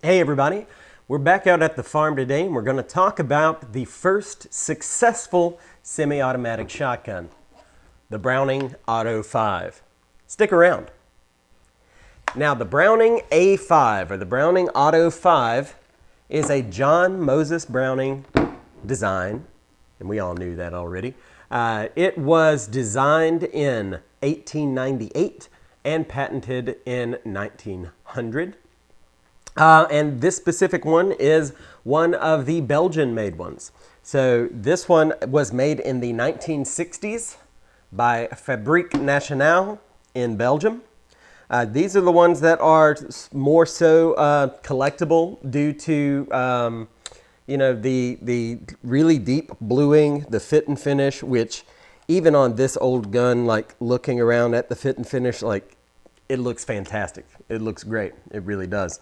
Hey everybody, we're back out at the farm today and we're going to talk about the first successful semi-automatic shotgun, the Browning Auto-5. Stick around. Now the Browning A5 or the Browning Auto-5 is a John Moses Browning design, and we all knew that already. It was designed in 1898 and patented in 1900. And this specific one is one of the Belgian-made ones. So this one was made in the 1960s by Fabrique Nationale in Belgium. These are the ones that are more so collectible due to, the really deep bluing, the fit and finish, which even on this old gun, like looking around at the fit and finish, like it looks fantastic. It looks great. It really does.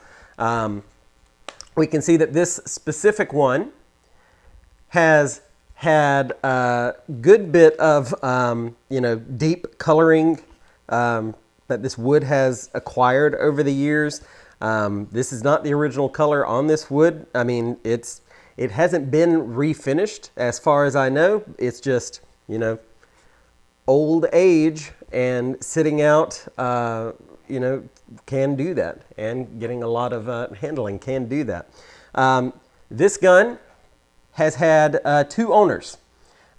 We can see that this specific one has had a good bit of, deep coloring that this wood has acquired over the years. This is not the original color on this wood. I mean, it hasn't been refinished as far as I know. It's just, old age and sitting out, can do that, and getting a lot of handling can do that. This gun has had 2 owners.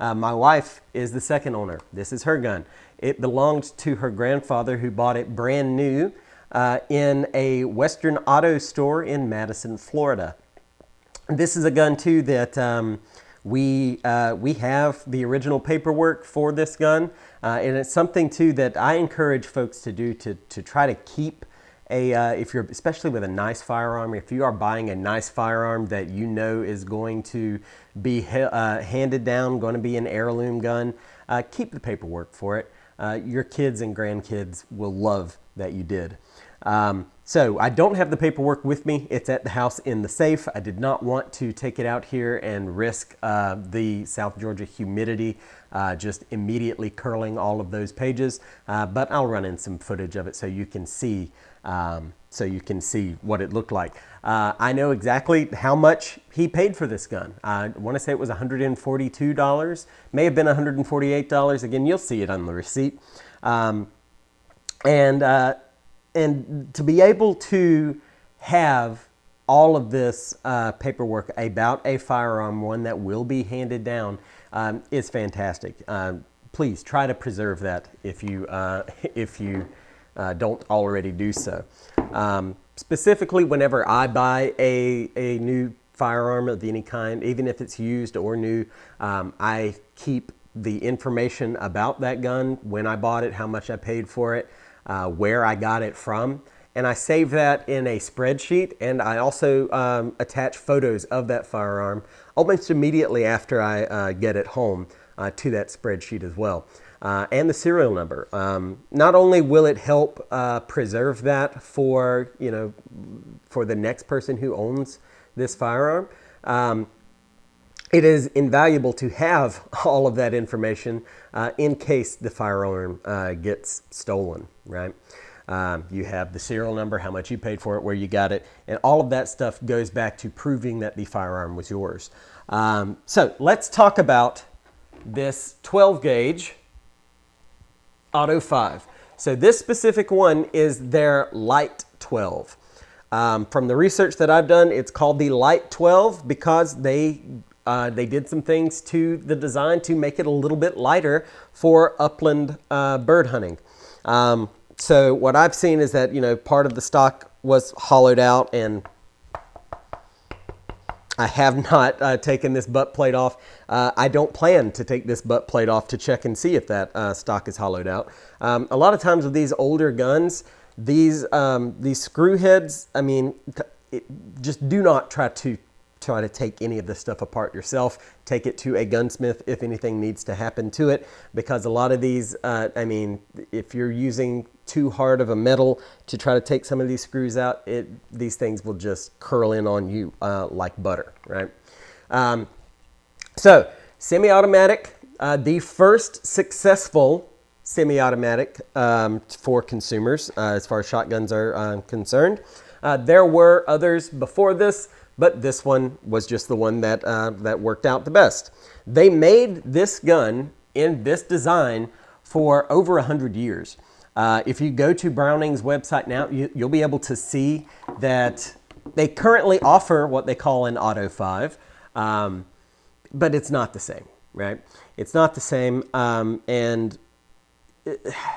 My wife is the second owner. This is her gun. It belonged to her grandfather, who bought it brand new in a Western auto store in Madison, Florida. This is a gun too that we have the original paperwork for this gun, and it's something too that I encourage folks to do to try to keep if you're, especially with a nice firearm, if you are buying a nice firearm that you know is going to be handed down, going to be an heirloom gun, keep the paperwork for it. Your kids and grandkids will love that you did. So I don't have the paperwork with me. It's at the house in the safe. I did not want to take it out here and risk the South Georgia humidity just immediately curling all of those pages. But I'll run in some footage of it so you can see what it looked like. I know exactly how much he paid for this gun. I want to say it was $142, may have been $148. Again, you'll see it on the receipt. And to be able to have all of this paperwork about a firearm, one that will be handed down, is fantastic. Please try to preserve that if you don't already do so. Specifically, whenever I buy a new firearm of any kind, even if it's used or new, I keep the information about that gun, when I bought it, how much I paid for it, where I got it from, and I save that in a spreadsheet, and I also attach photos of that firearm almost immediately after I get it home to that spreadsheet as well. And the serial number. Not only will it help preserve that for the next person who owns this firearm, it is invaluable to have all of that information in case the firearm gets stolen, right? You have the serial number, how much you paid for it, where you got it, and all of that stuff goes back to proving that the firearm was yours. So let's talk about this 12 gauge Auto-5. So this specific one is their Light 12. From the research that I've done, it's called the Light 12 because they did some things to the design to make it a little bit lighter for upland bird hunting. So what I've seen is that, part of the stock was hollowed out, and I have not taken this butt plate off. I don't plan to take this butt plate off to check and see if that stock is hollowed out. A lot of times with these older guns, these screw heads, just do not try to take any of this stuff apart yourself. Take it to a gunsmith if anything needs to happen to it, because a lot of these, if you're using too hard of a metal to try to take some of these screws out, these things will just curl in on you like butter, right? So semi-automatic, the first successful semi-automatic for consumers as far as shotguns are concerned. There were others before this, but this one was just the one that, that worked out the best. They made this gun in this design for over 100 years. If you go to Browning's website now, you'll be able to see that they currently offer what they call an Auto-5, but it's not the same, right? It's not the same, and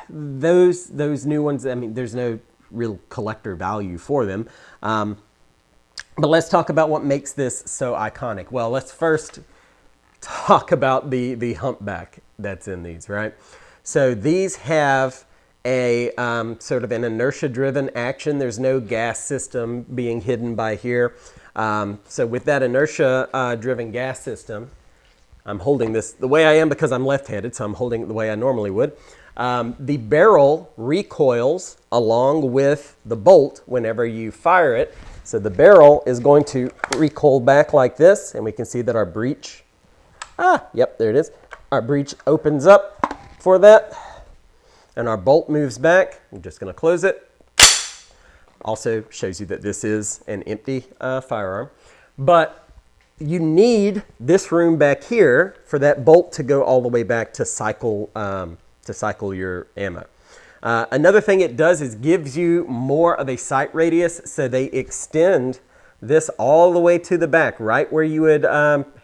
those new ones, I mean, there's no real collector value for them. But let's talk about what makes this so iconic. Well, let's first talk about the humpback that's in these, right? So these have a sort of an inertia-driven action. There's no gas system being hidden by here. So with that inertia-driven gas system, I'm holding this the way I am because I'm left-handed, so I'm holding it the way I normally would. The barrel recoils along with the bolt whenever you fire it. So the barrel is going to recoil back like this, and we can see that our breech, yep, there it is. Our breech opens up for that, and our bolt moves back. I'm just going to close it. Also shows you that this is an empty firearm. But you need this room back here for that bolt to go all the way back to cycle your ammo. Another thing it does is gives you more of a sight radius, so they extend this all the way to the back, right where you would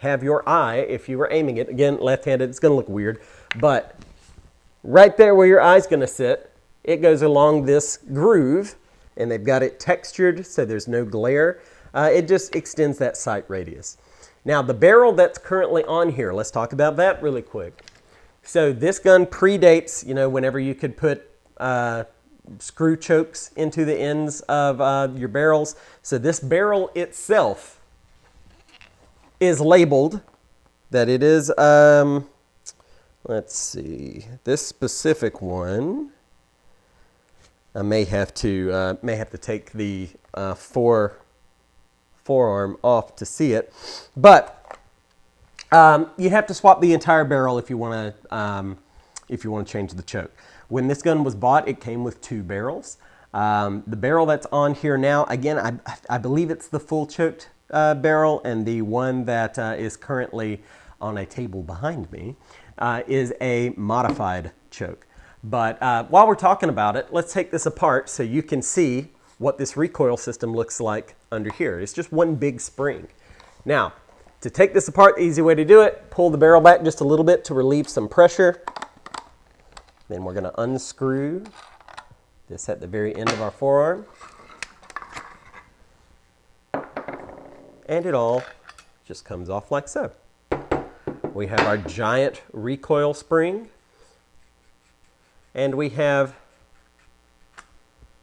have your eye if you were aiming it. Again, left-handed, it's going to look weird, but right there where your eye's going to sit, it goes along this groove, and they've got it textured so there's no glare. It just extends that sight radius. Now, the barrel that's currently on here, let's talk about that really quick. So this gun predates, whenever you could put screw chokes into the ends of your barrels. So this barrel itself is labeled that it is, let's see, this specific one, I may have to take the forearm off to see it, but you have to swap the entire barrel if you want to change the choke. When this gun was bought, it came with 2 barrels. The barrel that's on here now, again, I believe it's the full choked barrel, and the one that is currently on a table behind me is a modified choke. But while we're talking about it, let's take this apart so you can see what this recoil system looks like under here. It's just one big spring. Now, to take this apart, the easy way to do it, pull the barrel back just a little bit to relieve some pressure. Then we're going to unscrew this at the very end of our forearm. And it all just comes off like so. We have our giant recoil spring. And we have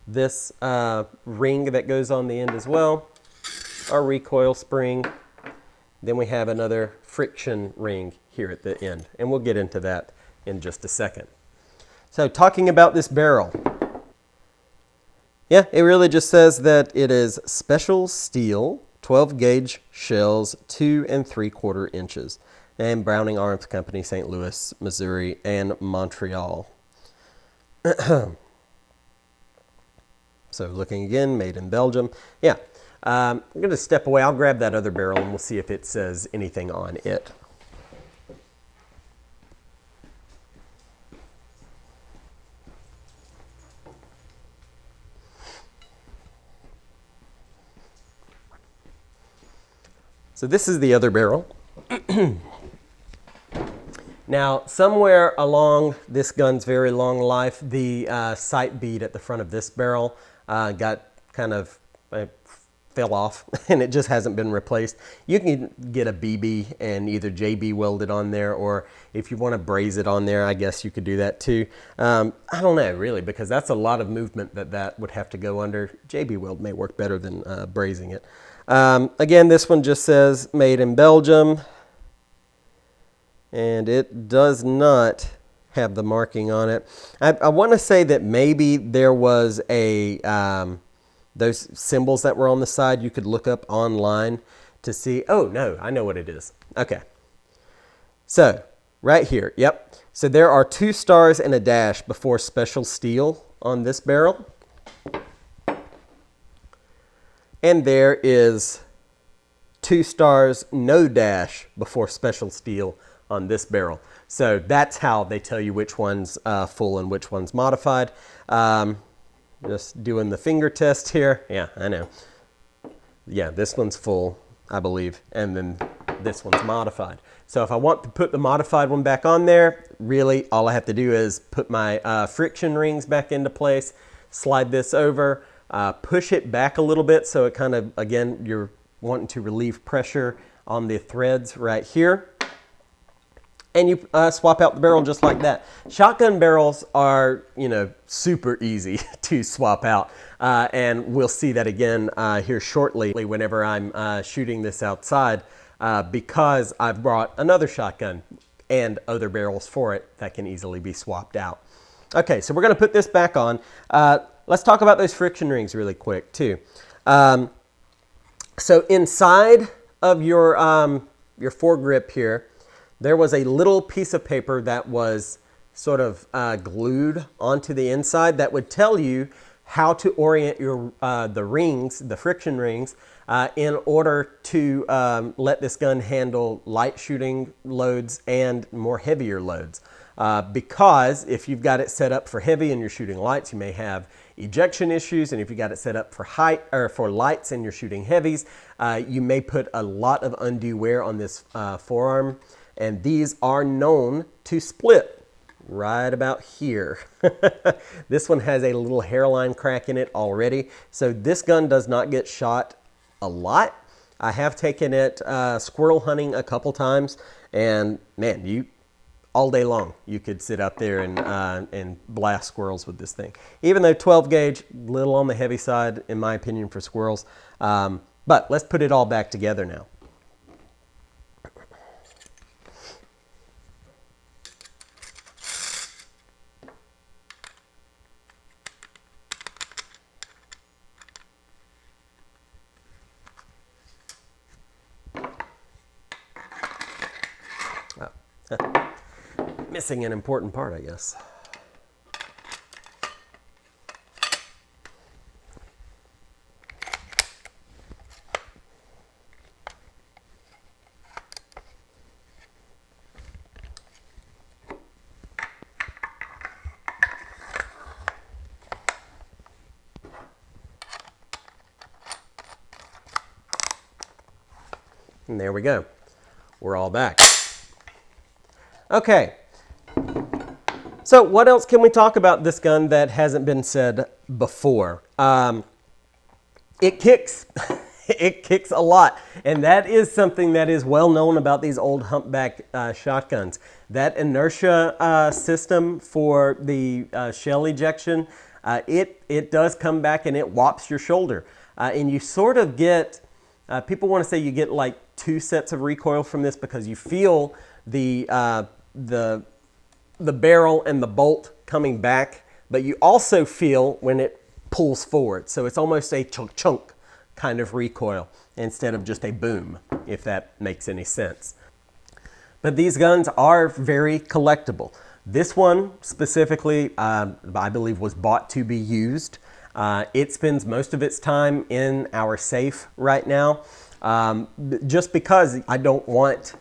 this ring that goes on the end as well, our recoil spring. Then we have another friction ring here at the end, and we'll get into that in just a second. So talking about this barrel, yeah, it really just says that it is special steel, 12 gauge shells, 2 3/4 inches, and Browning Arms Company, St. Louis, Missouri, and Montreal. So looking again, made in Belgium. Yeah, I'm going to step away. I'll grab that other barrel and we'll see if it says anything on it. So this is the other barrel. Now, somewhere along this gun's very long life, the sight bead at the front of this barrel got kind of fell off, and it just hasn't been replaced. You can get a BB and either JB weld it on there, or if you want to braze it on there, I guess you could do that too. I don't know, really, because that's a lot of movement that would have to go under. JB weld may work better than brazing it. Again, this one just says made in Belgium. And it does not have the marking on it. I want to say that maybe there was a those symbols that were on the side you could look up online to see. Oh, no, I know what it is. Okay. So, right here, yep. So there are 2 stars and a dash before special steel on this barrel. And there is 2 stars, no dash before special steel on this barrel. So that's how they tell you which one's full and which one's modified. Just doing the finger test here. Yeah, I know. Yeah, this one's full, I believe, and then this one's modified. So if I want to put the modified one back on there, really all I have to do is put my friction rings back into place, slide this over, push it back a little bit so it kind of, again, you're wanting to relieve pressure on the threads right here. And you swap out the barrel just like that. Shotgun barrels are, you know, super easy to swap out. And we'll see that again here shortly whenever I'm shooting this outside because I've brought another shotgun and other barrels for it that can easily be swapped out. Okay, so we're going to put this back on. Let's talk about those friction rings really quick too. So inside of your foregrip here, there was a little piece of paper that was sort of glued onto the inside that would tell you how to orient your the rings, the friction rings, in order to let this gun handle light shooting loads and more heavier loads. Because if you've got it set up for heavy and you're shooting lights, you may have ejection issues, and if you got it set up for height or for lights and you're shooting heavies, you may put a lot of undue wear on this forearm. And these are known to split right about here. This one has a little hairline crack in it already. So this gun does not get shot a lot. I have taken it squirrel hunting a couple times, and man, all day long you could sit out there and blast squirrels with this thing. Even though 12 gauge, little on the heavy side in my opinion for squirrels. But let's put it all back together now. Missing an important part, I guess. And there we go. We're all back. Okay. So what else can we talk about this gun that hasn't been said before? It kicks. It kicks a lot. And that is something that is well known about these old humpback shotguns. That inertia system for the shell ejection, it does come back and it whops your shoulder. And you sort of get, people want to say you get like 2 sets of recoil from this because you feel the barrel and the bolt coming back, but you also feel when it pulls forward. So it's almost a chunk kind of recoil instead of just a boom, if that makes any sense. But these guns are very collectible. This one specifically, I believe was bought to be used. It spends most of its time in our safe right now, just because I don't want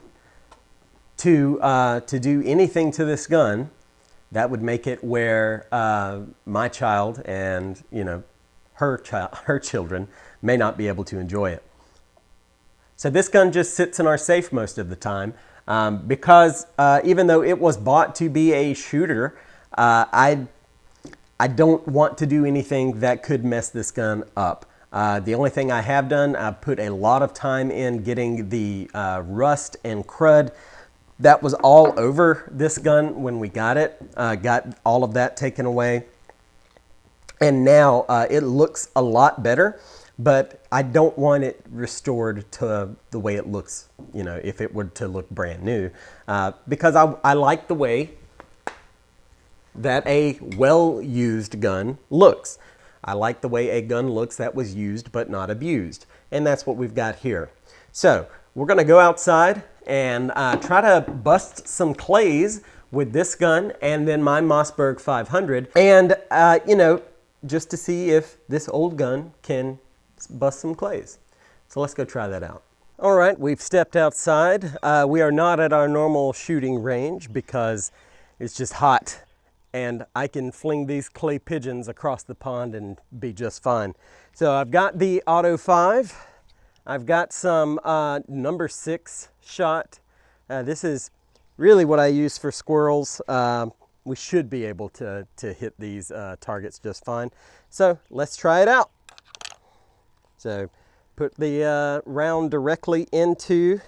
to do anything to this gun that would make it where my child and her children may not be able to enjoy it. So this gun just sits in our safe most of the time because even though it was bought to be a shooter, I don't want to do anything that could mess this gun up. The only thing I have done, I've put a lot of time in getting the rust and crud that was all over this gun when we got it, got all of that taken away. And now it looks a lot better, but I don't want it restored to the way it looks, if it were to look brand new, because I like the way that a well-used gun looks. I like the way a gun looks that was used but not abused. And that's what we've got here. So we're gonna go outside and try to bust some clays with this gun and then my Mossberg 500. And, just to see if this old gun can bust some clays. So let's go try that out. All right, we've stepped outside. We are not at our normal shooting range because it's just hot, and I can fling these clay pigeons across the pond and be just fine. So I've got the Auto-5. I've got some number 6 shot. This is really what I use for squirrels. We should be able to hit these targets just fine. So let's try it out. So put the round directly into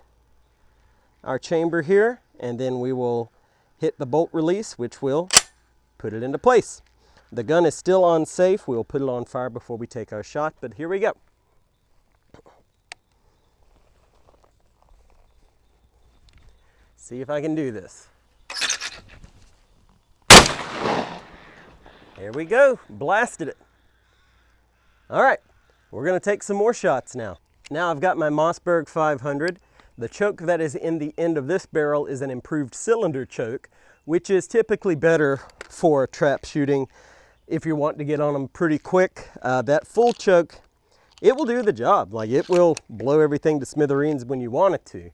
our chamber here, and then we will hit the bolt release, which will put it into place. The gun is still on safe. We'll put it on fire before we take our shot, but here we go. See if I can do this. There we go, blasted it. All right. We're going to take some more shots now. Now I've got my Mossberg 500. The choke that is in the end of this barrel is an improved cylinder choke, which is typically better for trap shooting if you want to get on them pretty quick. That full choke, it will do the job. Like, it will blow everything to smithereens when you want it to.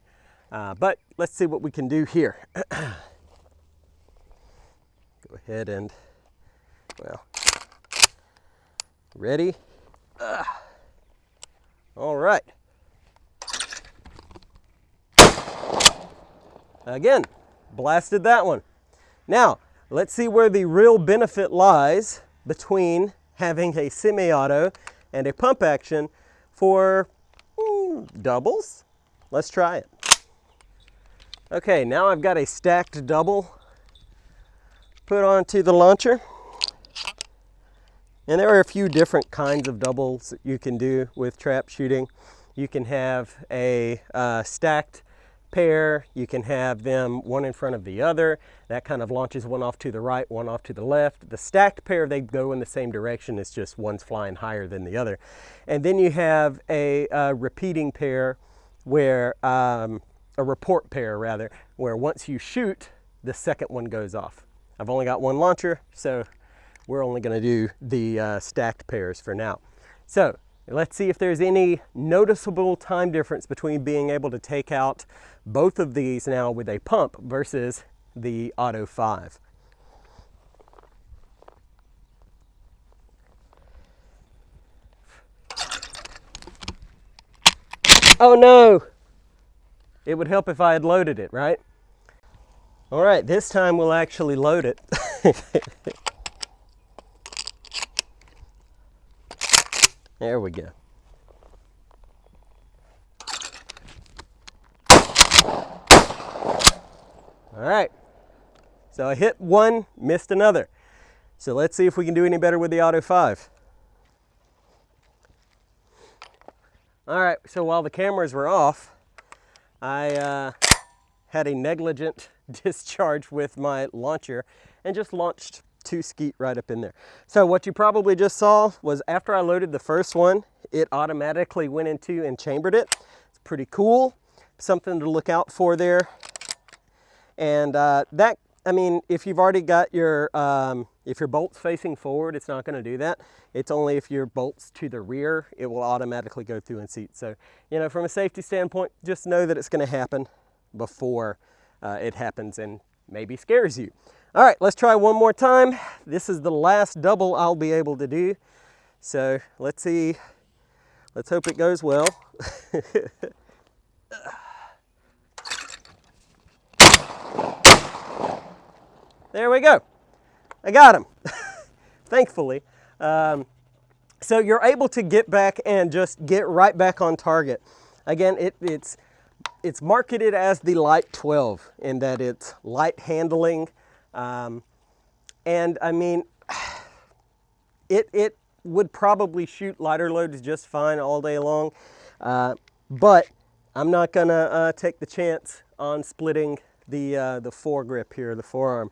But let's see what we can do here. Go ahead and, well, ready? All right. Again, blasted that one. Now, let's see where the real benefit lies between having a semi-auto and a pump action for doubles. Let's try it. Okay, now I've got a stacked double put onto the launcher. And there are a few different kinds of doubles that you can do with trap shooting. You can have a stacked pair. You can have them one in front of the other. That kind of launches one off to the right, one off to the left. The stacked pair, they go in the same direction. It's just one's flying higher than the other. And then you have a repeating pair where, a report pair rather, where once you shoot, the second one goes off. I've only got one launcher, so we're only going to do the stacked pairs for now. So let's see if there's any noticeable time difference between being able to take out both of these now with a pump versus the Auto-5. Oh no! It would help if I had loaded it, right? All right, this time we'll actually load it. There we go. All right, so I hit one, missed another. So let's see if we can do any better with the Auto-5. All right, so while the cameras were off, I had a negligent discharge with my launcher and just launched 2 skeet right up in there. So what you probably just saw was after I loaded the first one, it automatically went into and chambered it. It's pretty cool, something to look out for there. And that, I mean, if you've already got your, if your bolt's facing forward, it's not going to do that. It's only if your bolt's to the rear, it will automatically go through and seat. So, you know, from a safety standpoint, just know that it's going to happen before it happens and maybe scares you. All right, let's try one more time. This is the last double I'll be able to do. So let's see, let's hope it goes well. There we go. I got him, thankfully. So you're able to get back and just get right back on target. Again, it's marketed as the Light 12 in that it's light handling. And I mean, it would probably shoot lighter loads just fine all day long. But I'm not gonna take the chance on splitting the foregrip here, the forearm.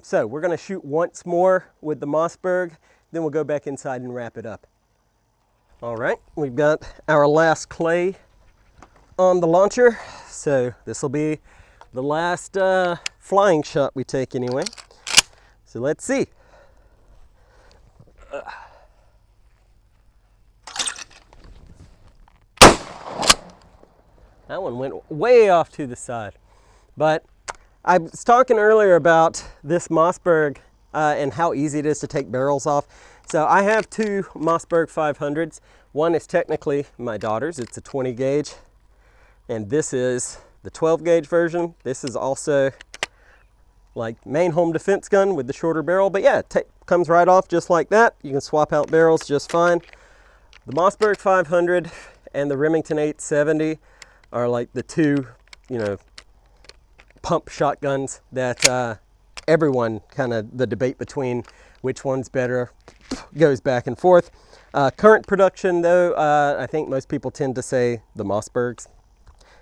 So we're gonna shoot once more with the Mossberg, then we'll go back inside and wrap it up. All right, we've got our last clay on the launcher. So this will be the last flying shot we take anyway. So let's see. That one went way off to the side. But I was talking earlier about this Mossberg and how easy it is to take barrels off. So I have two Mossberg 500s. One is technically my daughter's. It's a 20 gauge. And this is the 12 gauge version. This is also like main home defense gun with the shorter barrel. But yeah, it comes right off just like that. You can swap out barrels just fine. The Mossberg 500 and the Remington 870 are like the two, you know, pump shotguns that everyone kind of, the debate between which one's better goes back and forth. Current production though, I think most people tend to say the Mossbergs.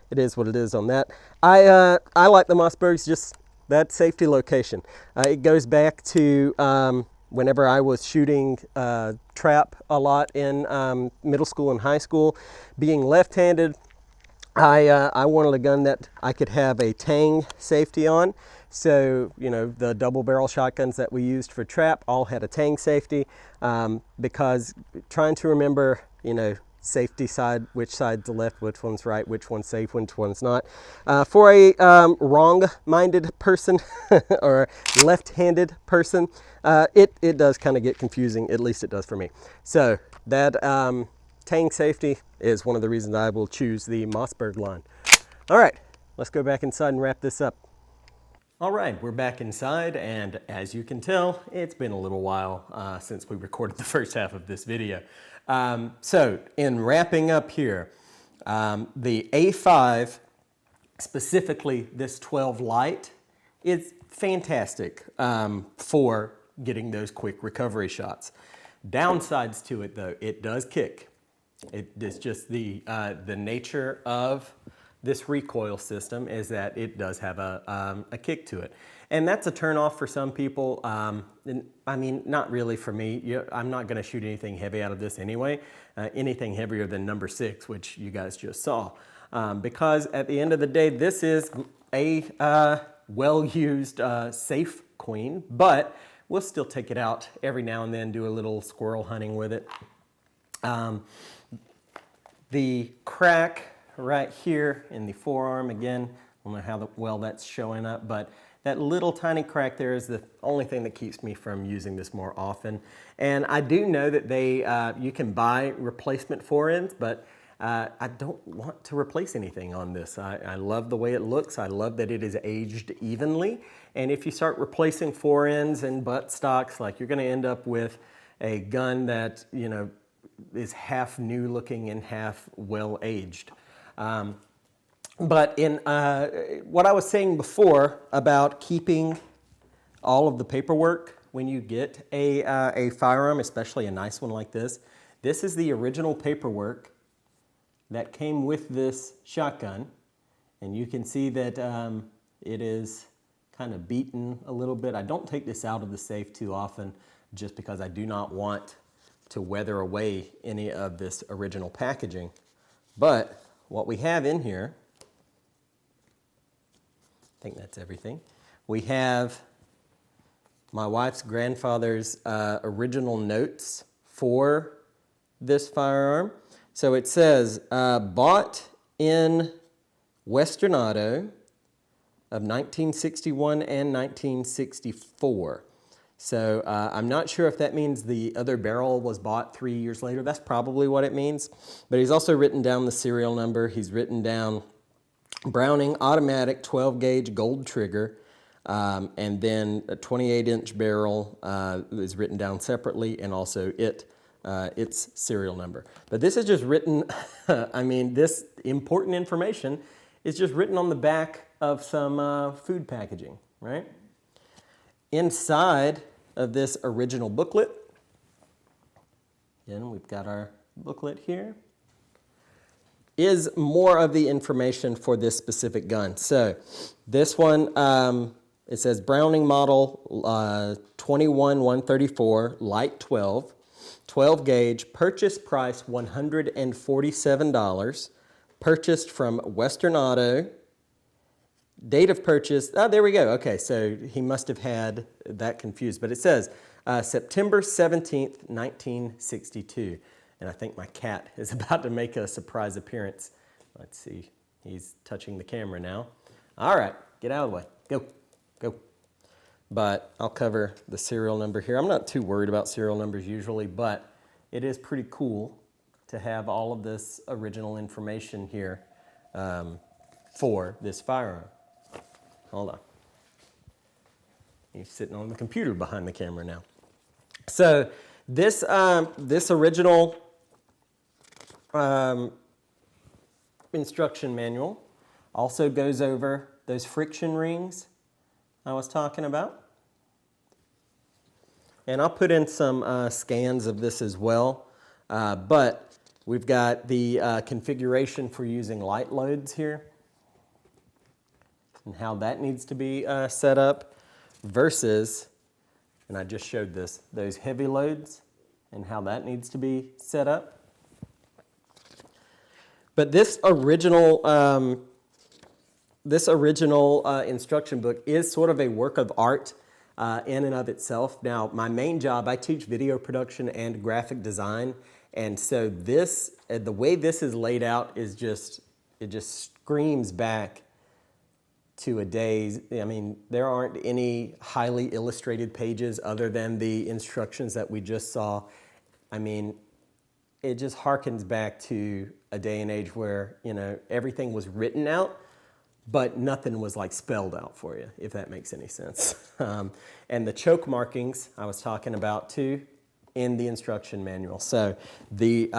It is what it is on that. I like the Mossbergs, just that safety location. It goes back to whenever I was shooting trap a lot in middle school and high school. Being left-handed, I wanted a gun that I could have a tang safety on. So, you know, the double barrel shotguns that we used for trap all had a tang safety because trying to remember, you know, safety side, which side's the left, which one's right, which one's safe, which one's not. For a wrong-minded person or left-handed person, it does kind of get confusing, at least it does for me. So that tang safety is one of the reasons I will choose the Mossberg line. All right, let's go back inside and wrap this up. All right, we're back inside, and as you can tell, it's been a little while since we recorded the first half of this video. So in wrapping up here, the A5, specifically this 12 Light, is fantastic for getting those quick recovery shots. Downsides to it though, it does kick. It's just the nature of this recoil system is that it does have a kick to it. And that's a turn off for some people. I mean, not really for me. I'm not gonna shoot anything heavy out of this anyway. Anything heavier than number 6, which you guys just saw. Because at the end of the day, this is a well-used safe queen, but we'll still take it out every now and then, do a little squirrel hunting with it. The crack right here in the forearm, again, I don't know how well that's showing up, but that little tiny crack there is the only thing that keeps me from using this more often. And I do know that you can buy replacement forends, but I don't want to replace anything on this. I love the way it looks. I love that it is aged evenly. And if you start replacing forends and butt stocks, like, you're gonna end up with a gun that, you know, is half new looking and half well aged. But in what I was saying before about keeping all of the paperwork when you get a firearm, especially a nice one like this, this is the original paperwork that came with this shotgun. And you can see that it is kind of beaten a little bit. I don't take this out of the safe too often just because I do not want to weather away any of this original packaging. But what we have in here, I think that's everything. We have my wife's grandfather's original notes for this firearm. So it says, bought in Western Auto of 1961 and 1964. So I'm not sure if that means the other barrel was bought 3 years later. That's probably what it means. But he's also written down the serial number. He's written down Browning automatic 12 gauge gold trigger, and then a 28-inch barrel is written down separately, and also its serial number. But this is just written, I mean, this important information is just written on the back of some food packaging, right? Inside of this original booklet, again, we've got our booklet here, is more of the information for this specific gun. So this one, it says Browning model 21-134, light 12, 12 gauge, purchase price $147, purchased from Western Auto. Date of purchase, oh, there we go. Okay, so he must have had that confused. But it says September 17th, 1962. And I think my cat is about to make a surprise appearance. Let's see. He's touching the camera now. All right, get out of the way. Go, go. But I'll cover the serial number here. I'm not too worried about serial numbers usually, but it is pretty cool to have all of this original information here for this firearm. Hold on. He's sitting on the computer behind the camera now. So this original instruction manual also goes over those friction rings I was talking about. And I'll put in some scans of this as well. But we've got the configuration for using light loads here and how that needs to be set up versus, and I just showed this, those heavy loads and how that needs to be set up. But this original instruction book is sort of a work of art in and of itself. Now, my main job, I teach video production and graphic design, and so this, the way this is laid out is just, it just screams back to a day. I mean, there aren't any highly illustrated pages other than the instructions that we just saw. I mean, it just harkens back to a day and age where, you know, everything was written out, but nothing was like spelled out for you, if that makes any sense. And the choke markings I was talking about too in the instruction manual. So the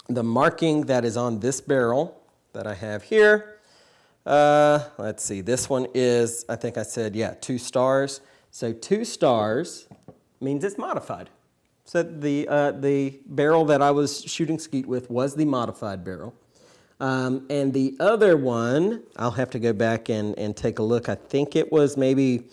marking that is on this barrel that I have here, let's see, this one is, I think I said, yeah, 2 stars. So 2 stars means it's modified. So the barrel that I was shooting skeet with was the modified barrel. And the other one, I'll have to go back and take a look. I think it was maybe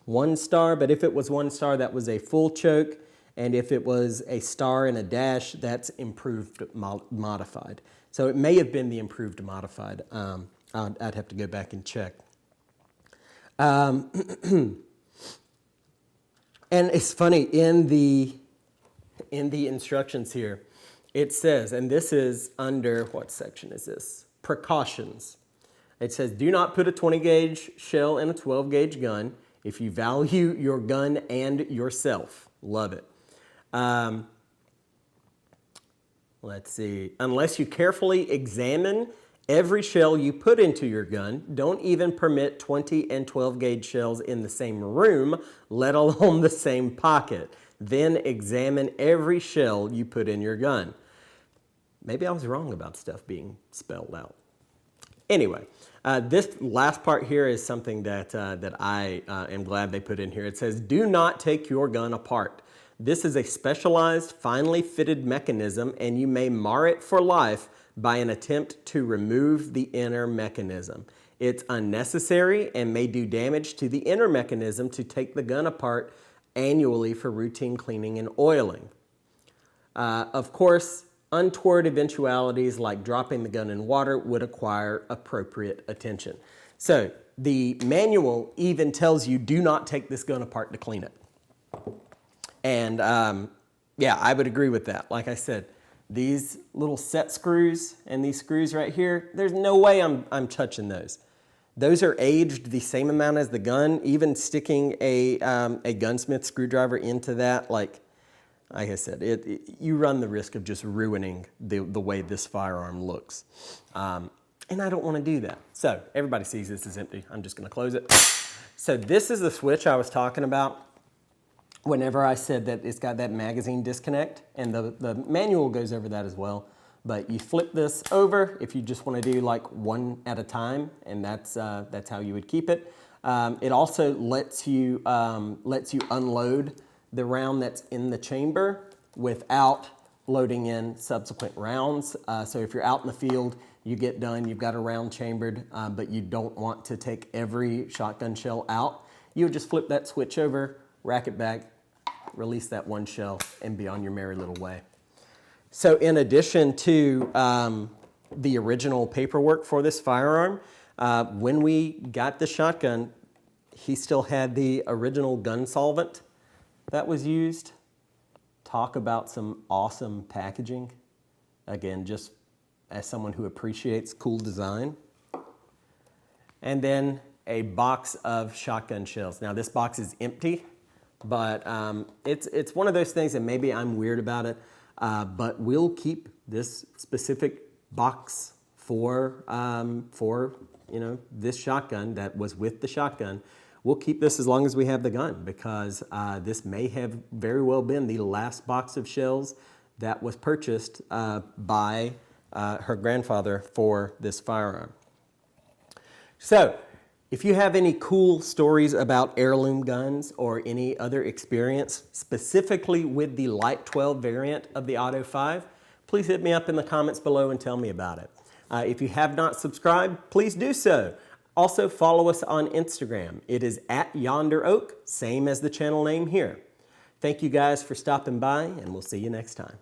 1 star, but if it was 1 star, that was a full choke. And if it was a star and a dash, that's improved modified. So it may have been the improved modified. I'd have to go back and check. And it's funny, in the instructions here, it says, and this is under, what section is this? Precautions. It says, do not put a 20 gauge shell in a 12 gauge gun if you value your gun and yourself. Love it. Let's see. Unless you carefully examine every shell you put into your gun, don't even permit 20 and 12 gauge shells in the same room, let alone the same pocket. Then examine every shell you put in your gun. Maybe I was wrong about stuff being spelled out. Anyway, this last part here is something that I am glad they put in here. It says, do not take your gun apart. This is a specialized, finely fitted mechanism, and you may mar it for life by an attempt to remove the inner mechanism. It's unnecessary and may do damage to the inner mechanism to take the gun apart annually for routine cleaning and oiling. Of course, untoward eventualities like dropping the gun in water would acquire appropriate attention. So the manual even tells you do not take this gun apart to clean it. And yeah, I would agree with that. Like I said, these little set screws and these screws right here, there's no way I'm touching those. Those are aged the same amount as the gun. Even sticking a gunsmith screwdriver into that, like I said, you run the risk of just ruining the way this firearm looks. And I don't want to do that. So everybody sees this is empty. I'm just going to close it. So this is the switch I was talking about whenever I said that it's got that magazine disconnect, and the manual goes over that as well. But you flip this over if you just want to do like one at a time, and that's how you would keep it. It also lets you unload the round that's in the chamber without loading in subsequent rounds. So if you're out in the field, you get done, you've got a round chambered, but you don't want to take every shotgun shell out, you would just flip that switch over, rack it back, release that one shell, and be on your merry little way. So in addition to the original paperwork for this firearm, when we got the shotgun, he still had the original gun solvent that was used. Talk about some awesome packaging. Again, just as someone who appreciates cool design. And then a box of shotgun shells. Now this box is empty, but it's one of those things that maybe I'm weird about it, but we'll keep this specific box for this shotgun that was with the shotgun. We'll keep this as long as we have the gun, because this may have very well been the last box of shells that was purchased by her grandfather for this firearm. So, if you have any cool stories about heirloom guns or any other experience specifically with the Light 12 variant of the Auto-5, please hit me up in the comments below and tell me about it. If you have not subscribed, please do so. Also follow us on Instagram. It is @YonderOak, same as the channel name here. Thank you guys for stopping by, and we'll see you next time.